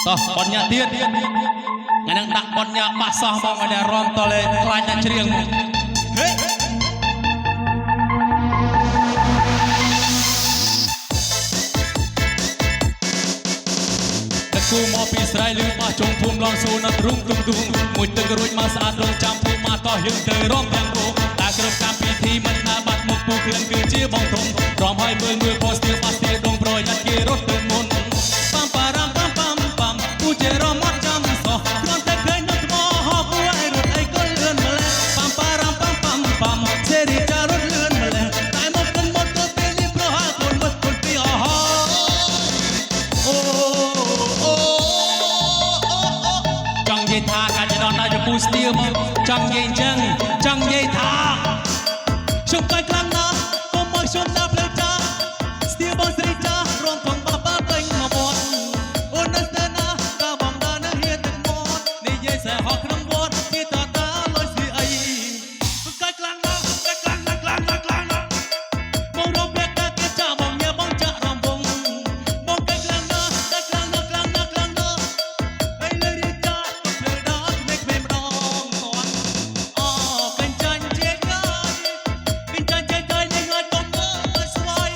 តោះបញ្ញាទៀតថ្ងៃនឹងដាក់បញ្ញាបាសោះមកឲ្យរំតលេខ្លាចតែច្រៀងមកហេគូមកពីស្រែលឺបោះចុងភូមិឡងស៊ូនៅទ្រុងទុំមួយទឹករួចមកស្អាតរងចាំភូមិមកតោះយើងទៅរំទាំងគោតែគ្រប់កម្មពិធីមិនថាបាត់មុខពូគ្រឿងគឺជាបងធំរំហើយមើលពោស្ទៀបាស្ទៀដងប្រយ័ត្នគេរត់ទៅមុនប៉ាំប៉ារ៉ាំប៉ាំប៉ាំប៉ាំពូជារមត់ចាំសោះគ្រាន់តែឃើញនៅថ្មហោពូឲ្យរត់អីក៏លឿនម្លេះប៉ាំប៉ារ៉ាំប៉ាំប៉ាំប៉ាំសេរីចារត់លឿនម្លេះតែមកគិនមកទៅពេលនេះប្រហាកូនមកគុនពីអហអូចង់និយាយថាកាច់ដល់ដល់ចំពូស្ទៀមកចង់និយាយអញ្ចឹងចង់និយាយថាជុំកាច់ខ្លាំងណាស់កុំមកជុំណាផ្លូវចាស្ទៀបងស្រីចារំថងបាបាពេញមកវត្តអូននៅស្ទើរណាក៏បងដល់នៅហៀនទឹកមាត់និយាយសែហោះក្នុងវត្តគេតតាលុយស្រីអីកាច់ខ្លាំងណាស់កាច់ខ្លាំងណាស់ខ្លាំងណាស់ខ្លាំងណាស់បងរំពេកតាគេចាបងញ៉ាបងចាក់រំវងបងកាច់ខ្លាំងណាស់កាច់ខ្លាំងណាស់ខ្លាំងណាស់ខ្លាំងណាស់អីលើរីចាទៅភ្លើដល់មេឃមេម្ដងគាត់អូកញ្ចាញ់ជាកាយកញ្ចាញ់ជាកាយនឹងឲ្យតំមើស្វាយ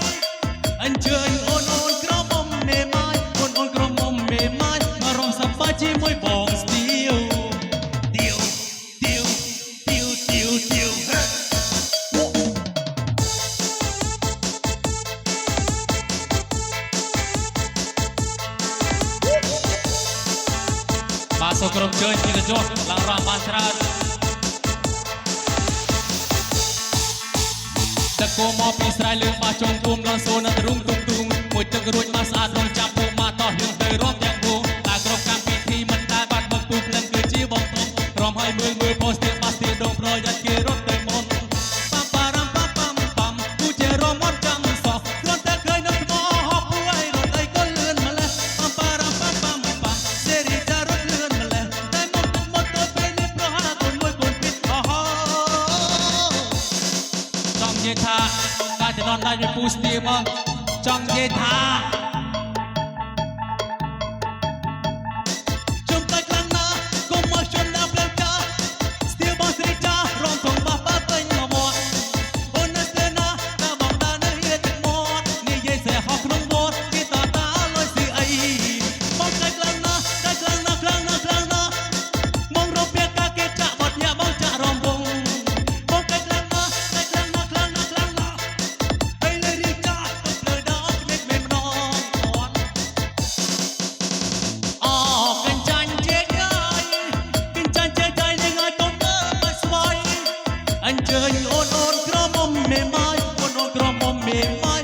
អញ្ជើញអូនអូនក្រមុំមេម៉ាយអូនអូនក្រមុំមេម៉ាយមករំសប្បាយជាមួយបងស្ទៀវទៀវទៀវទៀវទៀវទៀវបាទសូមក្រុមជើញជាកញ្ចក់ឡើងរំបានច្រើនតកោមកពីស្រែលឿងបាចុងភូមិឡងសូនៅទ្រុងទុំមួយទឹករួចមកស្អាតរងចាំពូមកតោះយើងទៅរំទាំងគូតែគ្រប់កម្មពិធីមិនដែលបាត់បង់ពូក្លិនគឺជាបងធំរំហើយមើលពោស្ទៀបាស្ទៀដងប្រយ័ត្នគេរត់ទៅមុនប៉ាំប៉ារ៉ាំប៉ាំប៉ាំប៉ាំពូជារមត់ចាំសោះគ្រាន់តែឃើញនៅថ្មហោះពូឲ្យរត់អីក៏លឿនម្លេះប៉ាំប៉ារ៉ាំប៉ាំប៉ាំប៉ាំសេរីចារត់លឿនម្លេះតែមកទៅពេលនេះប្រហាកូនមួយកូនពីតអហោចង់និយាយថាការទៅដល់ដៃពូស្ទៀមកចង់និយាយថាជុំតែខ្លាំងណាស់កុំមកជន់ដល់ផ្លូវចាស្ទៀបងស្រីចារំថងបាបាពេញមកមាត់អូននៅស្ទើរណាតែបងដើរនៅហៀនទឹកមាត់និយាយសែហោះក្នុងវត្តគេតតាលុយស្រីអីបងតែខ្លាំងណាស់តែខ្លាំងណាស់ខ្លាំងណាស់ខ្លាំងណាស់មករំពាកាគេចាក់បាត់ញ៉ាបងចាក់រំវងបងតែខ្លាំងណាស់តែខ្លាំងណាស់ខ្លាំងណាស់ខ្លាំងណាស់អីលើរីចាទៅភ្លើដល់មេឃមេម្ដងគាត់អូកញ្ចាញ់ជាកាយកញ្ចាញ់ជាកាយនឹងឲ្យតំមើស្វាយអញ្ជើញអូនអូនក្រមុំមេម៉ាយអូនអូនក្រមុំមេម៉ាយ